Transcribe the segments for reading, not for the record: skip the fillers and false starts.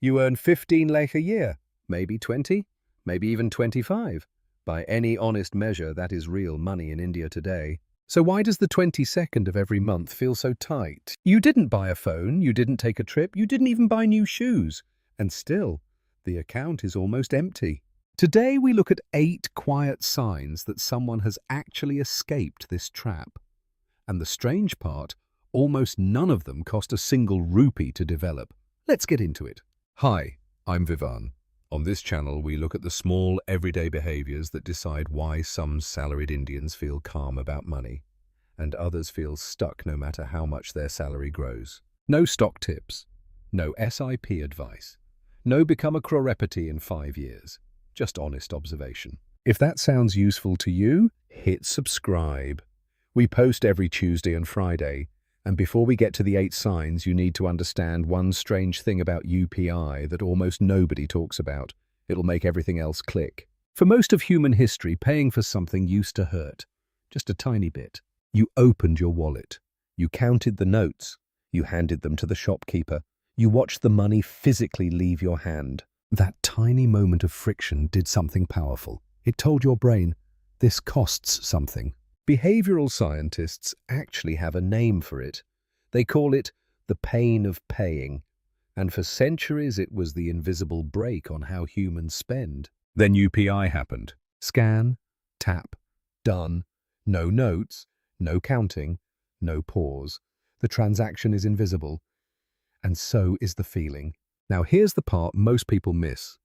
You earn 15 lakh a year, maybe 20, maybe even 25. By any honest measure, that is real money in India today. So why does the 22nd of every month feel so tight? You didn't buy a phone, you didn't take a trip, you didn't even buy new shoes. And still, the account is almost empty. Today we look at 8 quiet signs that someone has actually escaped this trap. And the strange part, almost none of them cost a single rupee to develop. Let's get into it. Hi, I'm Vivan. On this channel, we look at the small, everyday behaviors that decide why some salaried Indians feel calm about money, and others feel stuck no matter how much their salary grows. No stock tips, no SIP advice, no become a crorepati in 5 years, just honest observation. If that sounds useful to you, hit subscribe. We post every Tuesday and Friday, and before we get to the 8 signs, you need to understand one strange thing about UPI that almost nobody talks about. It'll make everything else click. For most of human history, paying for something used to hurt. Just a tiny bit. You opened your wallet. You counted the notes. You handed them to the shopkeeper. You watched the money physically leave your hand. That tiny moment of friction did something powerful. It told your brain, this costs something. Behavioral scientists actually have a name for it. They call it the pain of paying. And for centuries it was the invisible brake on how humans spend. Then UPI happened. Scan, tap, done. No notes, no counting, no pause. The transaction is invisible. And so is the feeling. Now here's the part most people miss.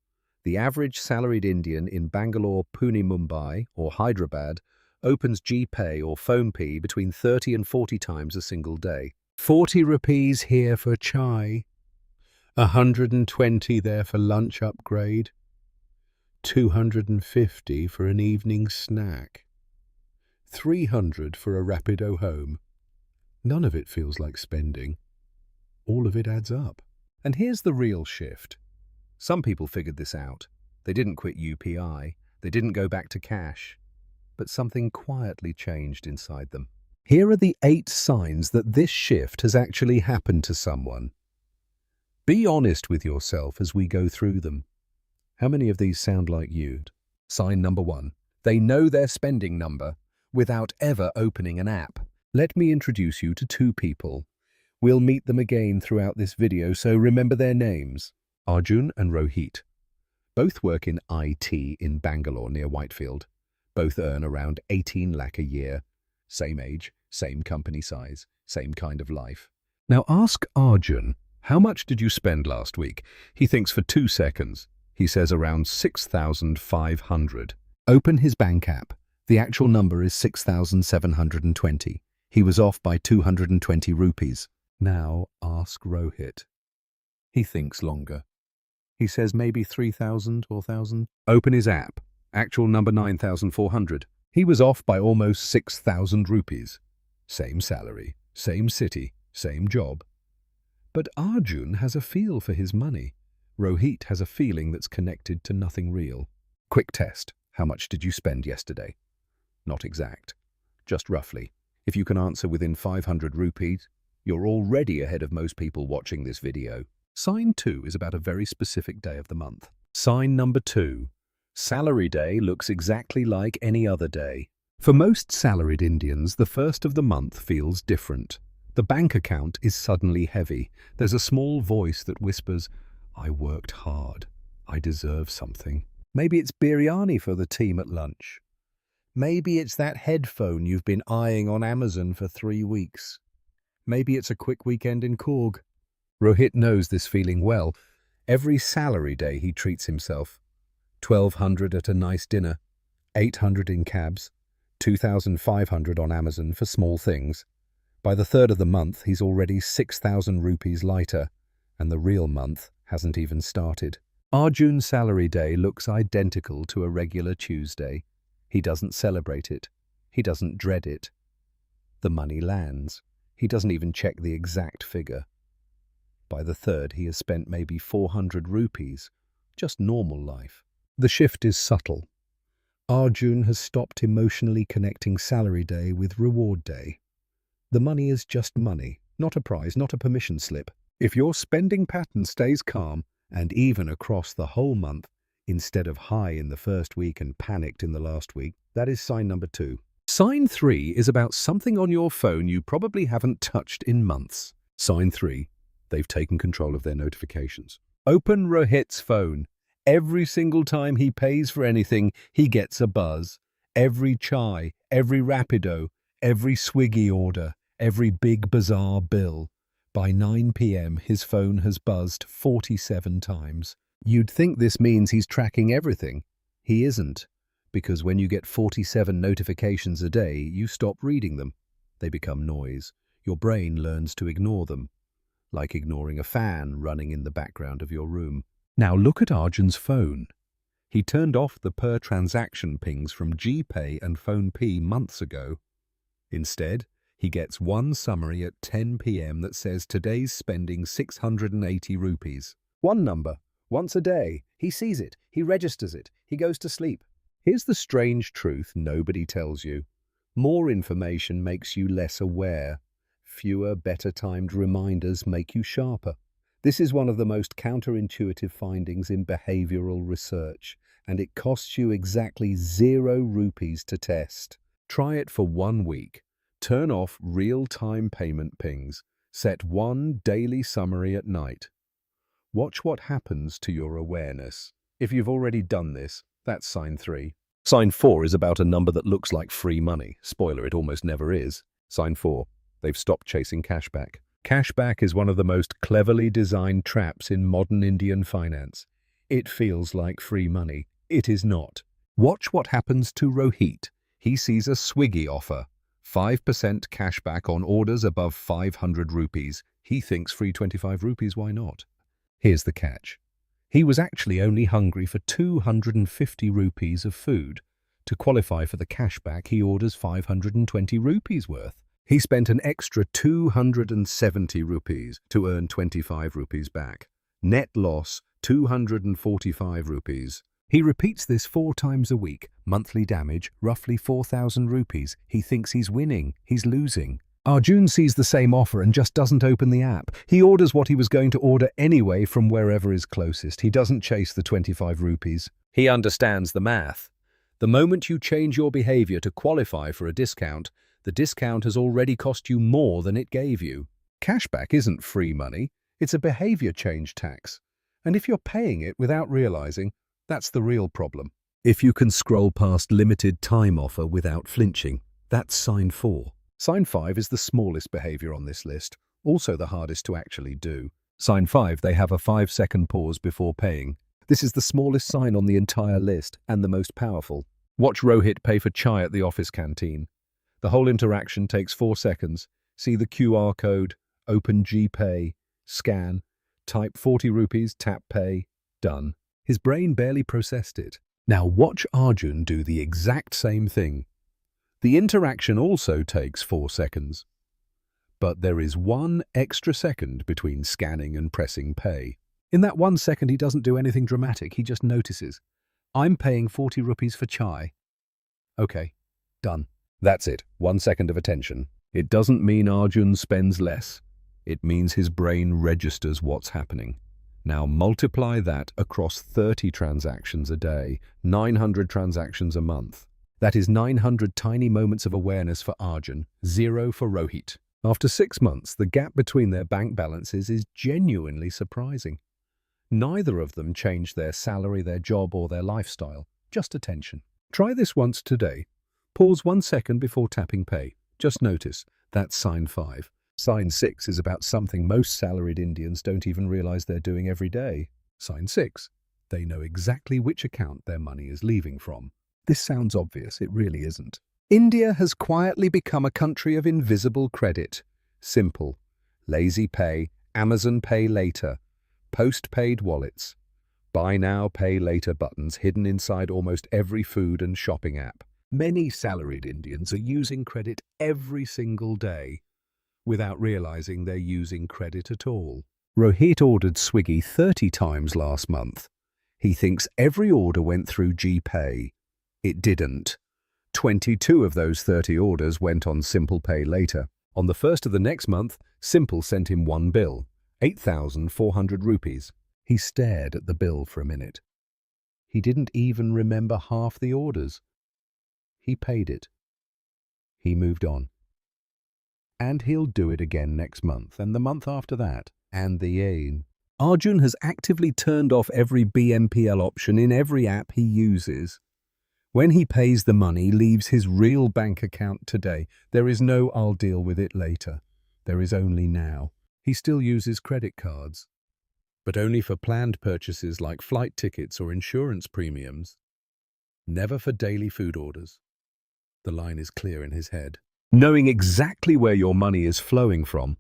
The average salaried Indian in Bangalore, Pune, Mumbai, or Hyderabad opens GPay or PhonePe between 30 and 40 times a single day. 40 rupees here for chai, 120 there for lunch upgrade, 250 for an evening snack, 300 for a Rapido home. None of it feels like spending. All of it adds up. And here's the real shift. Some people figured this out. They didn't quit UPI. They didn't go back to cash. But something quietly changed inside them. Here are the 8 signs that this shift has actually happened to someone. Be honest with yourself as we go through them. How many of these sound like you? Sign number 1. They know their spending number without ever opening an app. Let me introduce you to 2 people. We'll meet them again throughout this video, so remember their names. Arjun and Rohit. Both work in IT in Bangalore near Whitefield. Both earn around 18 lakh a year. Same age, same company size, same kind of life. Now ask Arjun, how much did you spend last week? He thinks for 2 seconds. He says around 6,500. Open his bank app. The actual number is 6,720. He was off by 220 rupees. Now ask Rohit. He thinks longer. He says maybe 3,000 or 1,000. Open his app. Actual number 9,400. He was off by almost 6,000 rupees. Same salary, same city, same job. But Arjun has a feel for his money. Rohit has a feeling that's connected to nothing real. Quick test. How much did you spend yesterday? Not exact. Just roughly. If you can answer within 500 rupees, you're already ahead of most people watching this video. Sign 2 is about a very specific day of the month. Sign number 2. Salary day looks exactly like any other day. For most salaried Indians, the first of the month feels different. The bank account is suddenly heavy. There's a small voice that whispers, I worked hard. I deserve something. Maybe it's biryani for the team at lunch. Maybe it's that headphone you've been eyeing on Amazon for 3 weeks. Maybe it's a quick weekend in Coorg. Rohit knows this feeling well. Every salary day he treats himself. 1,200 at a nice dinner, 800 in cabs, 2,500 on Amazon for small things. By the 3rd of the month, he's already 6,000 rupees lighter, and the real month hasn't even started. Arjun's salary day looks identical to a regular Tuesday. He doesn't celebrate it. He doesn't dread it. The money lands. He doesn't even check the exact figure. By the 3rd, he has spent maybe 400 rupees, just normal life. The shift is subtle. Arjun has stopped emotionally connecting salary day with reward day. The money is just money, not a prize, not a permission slip. If your spending pattern stays calm and even across the whole month instead of high in the first week and panicked in the last week. That is sign number 2. Sign 3 is about something on your phone you probably haven't touched in months. Sign 3, they've taken control of their notifications. Open Rohit's phone. Every single time he pays for anything, he gets a buzz. Every chai, every Rapido, every Swiggy order, every big bazaar bill. By 9 p.m., his phone has buzzed 47 times. You'd think this means he's tracking everything. He isn't, because when you get 47 notifications a day, you stop reading them. They become noise. Your brain learns to ignore them, like ignoring a fan running in the background of your room. Now look at Arjun's phone. He turned off the per-transaction pings from GPay and PhonePe months ago. Instead, he gets one summary at 10 p.m. that says today's spending 680 rupees. One number, once a day. He sees it, he registers it, he goes to sleep. Here's the strange truth nobody tells you. More information makes you less aware. Fewer, better-timed reminders make you sharper. This is one of the most counterintuitive findings in behavioural research, and it costs you exactly 0 rupees to test. Try it for 1 week. Turn off real-time payment pings. Set one daily summary at night. Watch what happens to your awareness. If you've already done this, that's sign 3. Sign 4 is about a number that looks like free money. Spoiler, it almost never is. Sign 4. They've stopped chasing cashback. Cashback is one of the most cleverly designed traps in modern Indian finance. It feels like free money. It is not. Watch what happens to Rohit. He sees a Swiggy offer. 5% cashback on orders above 500 rupees. He thinks free 25 rupees, why not? Here's the catch. He was actually only hungry for 250 rupees of food. To qualify for the cashback, he orders 520 rupees worth. He spent an extra 270 rupees to earn 25 rupees back. Net loss, 245 rupees. He repeats this 4 times a week. Monthly damage, roughly 4,000 rupees. He thinks he's winning. He's losing. Arjun sees the same offer and just doesn't open the app. He orders what he was going to order anyway from wherever is closest. He doesn't chase the 25 rupees. He understands the math. The moment you change your behavior to qualify for a discount, the discount has already cost you more than it gave you. Cashback isn't free money. It's a behavior change tax. And if you're paying it without realizing, that's the real problem. If you can scroll past limited time offer without flinching, that's sign 4. Sign 5 is the smallest behavior on this list, also the hardest to actually do. Sign 5, they have a 5-second pause before paying. This is the smallest sign on the entire list and the most powerful. Watch Rohit pay for chai at the office canteen. The whole interaction takes 4 seconds. See the QR code, open GPay, scan, type 40 rupees, tap pay, done. His brain barely processed it. Now watch Arjun do the exact same thing. The interaction also takes 4 seconds. But there is 1 extra second between scanning and pressing pay. In that 1 second, he doesn't do anything dramatic. He just notices. I'm paying 40 rupees for chai. Okay, done. That's it. 1 second of attention. It doesn't mean Arjun spends less. It means his brain registers what's happening. Now multiply that across 30 transactions a day, 900 transactions a month. That is 900 tiny moments of awareness for Arjun, 0 for Rohit. After 6 months, the gap between their bank balances is genuinely surprising. Neither of them changed their salary, their job, or their lifestyle, just attention. Try this once today. Pause 1 second before tapping pay. Just notice, that's sign 5. Sign 6 is about something most salaried Indians don't even realize they're doing every day. Sign 6. They know exactly which account their money is leaving from. This sounds obvious, it really isn't. India has quietly become a country of invisible credit. Simple. Lazy pay, Amazon Pay Later, postpaid wallets, buy now, pay later buttons hidden inside almost every food and shopping app. Many salaried Indians are using credit every single day without realizing they're using credit at all. Rohit ordered Swiggy 30 times last month. He thinks every order went through GPay. It didn't. 22 of those 30 orders went on Simple Pay Later. On the 1st of the next month, Simple sent him one bill, 8,400 rupees. He stared at the bill for a minute. He didn't even remember half the orders. He paid it. He moved on. And he'll do it again next month, and the month after that, and the aim. Arjun has actively turned off every BNPL option in every app he uses. When he pays the money, leaves his real bank account today. There is no "I'll deal with it later." There is only now. He still uses credit cards, but only for planned purchases like flight tickets or insurance premiums. Never for daily food orders. The line is clear in his head. Knowing exactly where your money is flowing from,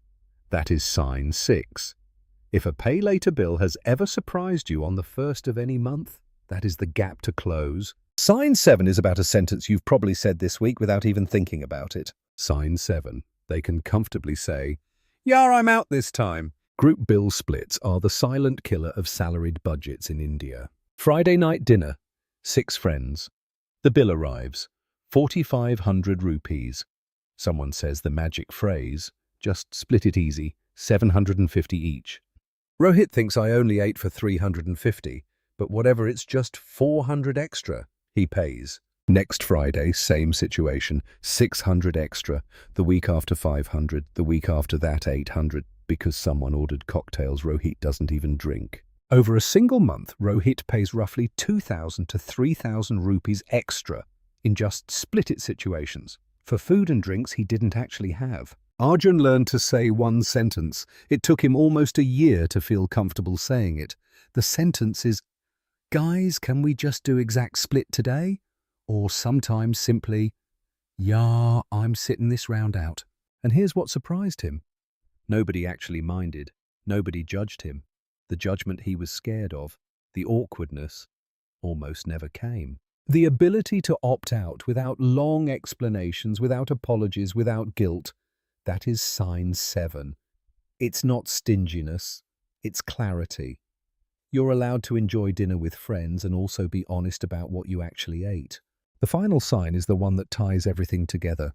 that is sign 6. If a pay later bill has ever surprised you on the first of any month, that is the gap to close. Sign 7 is about a sentence you've probably said this week without even thinking about it. Sign 7. They can comfortably say, "Yeah, I'm out this time." Group bill splits are the silent killer of salaried budgets in India. Friday night dinner, 6 friends. The bill arrives, 4,500 rupees. Someone says the magic phrase, "Just split it easy, 750 each." Rohit thinks I only ate for 350, but whatever, it's just 400 extra. He pays. Next Friday, same situation, 600 extra. The week after 500, the week after that 800, because someone ordered cocktails Rohit doesn't even drink. Over a single month, Rohit pays roughly 2,000 to 3,000 rupees extra in just split-it situations, for food and drinks he didn't actually have. Arjun learned to say one sentence. It took him almost a year to feel comfortable saying it. The sentence is, "Guys, can we just do exact split today?" Or sometimes simply, "Yeah, I'm sitting this round out." And here's what surprised him. Nobody actually minded. Nobody judged him. The judgment he was scared of, the awkwardness, almost never came. The ability to opt out without long explanations, without apologies, without guilt, that is sign 7. It's not stinginess, it's clarity. You're allowed to enjoy dinner with friends and also be honest about what you actually ate. The final sign is the one that ties everything together,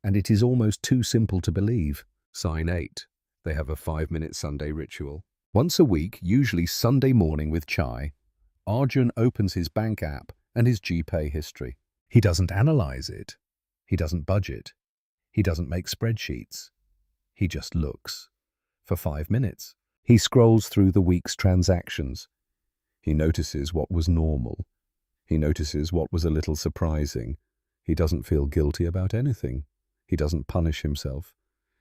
and it is almost too simple to believe. Sign 8. They have a 5-minute Sunday ritual. Once a week, usually Sunday morning with chai, Arjun opens his bank app and his GPay history. He doesn't analyze it. He doesn't budget. He doesn't make spreadsheets. He just looks. For 5 minutes. He scrolls through the week's transactions. He notices what was normal. He notices what was a little surprising. He doesn't feel guilty about anything. He doesn't punish himself.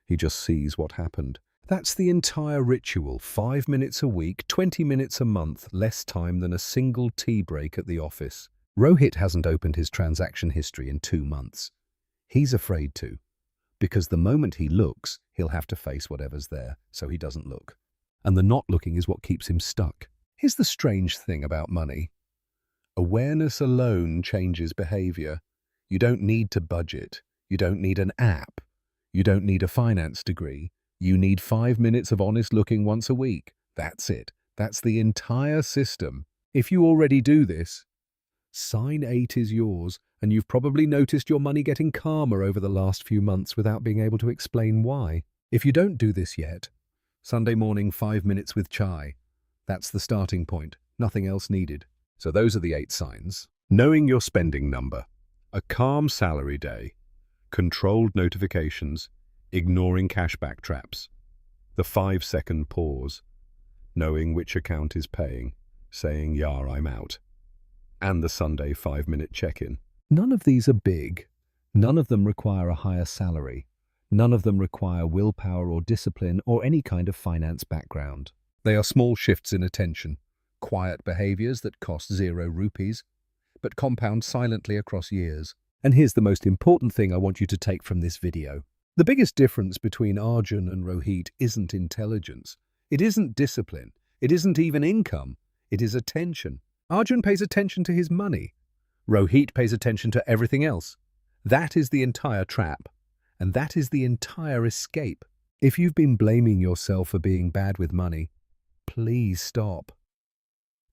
He just sees what happened. That's the entire ritual. 5 minutes a week, 20 minutes a month, less time than a single tea break at the office. Rohit hasn't opened his transaction history in 2 months. He's afraid to, because the moment he looks, he'll have to face whatever's there, so he doesn't look. And the not looking is what keeps him stuck. Here's the strange thing about money. Awareness alone changes behavior. You don't need to budget. You don't need an app. You don't need a finance degree. You need 5 minutes of honest looking once a week. That's it. That's the entire system. If you already do this, sign 8 is yours, and you've probably noticed your money getting calmer over the last few months without being able to explain why. If you don't do this yet, Sunday morning 5 minutes with chai. That's the starting point. Nothing else needed. So those are the 8 signs. Knowing your spending number. A calm salary day. Controlled notifications. Ignoring cashback traps. The 5-second pause. Knowing which account is paying. Saying, "Yeah, I'm out." And the Sunday 5-minute check-in. None of these are big. None of them require a higher salary. None of them require willpower or discipline or any kind of finance background. They are small shifts in attention, quiet behaviors that cost 0 rupees, but compound silently across years. And here's the most important thing I want you to take from this video. The biggest difference between Arjun and Rohit isn't intelligence. It isn't discipline. It isn't even income. It is attention. Arjun pays attention to his money. Rohit pays attention to everything else. That is the entire trap. And that is the entire escape. If you've been blaming yourself for being bad with money, please stop.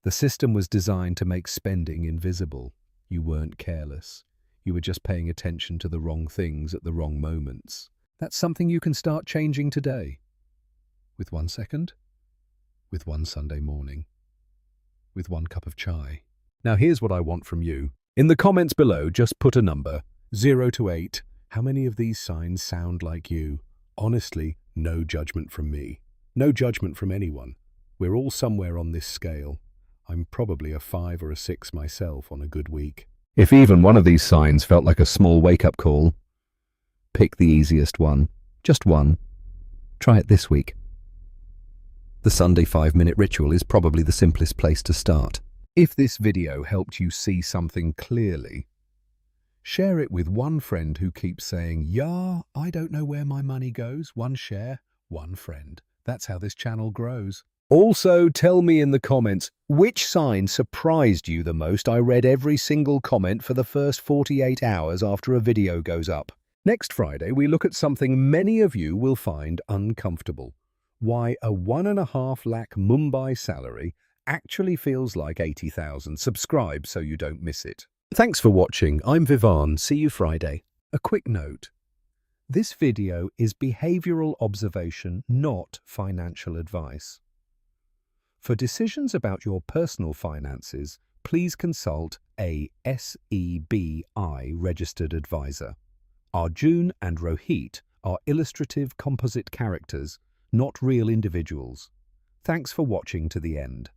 The system was designed to make spending invisible. You weren't careless. You were just paying attention to the wrong things at the wrong moments. That's something you can start changing today. With 1 second, with one Sunday morning, with one cup of chai. Now here's what I want from you. In the comments below, just put a number, 0 to 8. How many of these signs sound like you? Honestly, no judgment from me. No judgment from anyone. We're all somewhere on this scale. I'm probably a 5 or a 6 myself on a good week. If even one of these signs felt like a small wake-up call, pick the easiest one. Just one. Try it this week. The Sunday 5-minute ritual is probably the simplest place to start. If this video helped you see something clearly, share it with one friend who keeps saying, "Yeah, I don't know where my money goes." One share, one friend. That's how this channel grows. Also, tell me in the comments, which sign surprised you the most? I read every single comment for the first 48 hours after a video goes up. Next Friday, we look at something many of you will find uncomfortable. Why a 1.5 lakh Mumbai salary actually feels like 80,000. Subscribe so you don't miss it. Thanks for watching. I'm Vivan. See you Friday. A quick note. This video is behavioural observation, not financial advice. For decisions about your personal finances, please consult a SEBI registered advisor. Arjun and Rohit are illustrative composite characters, not real individuals. Thanks for watching to the end.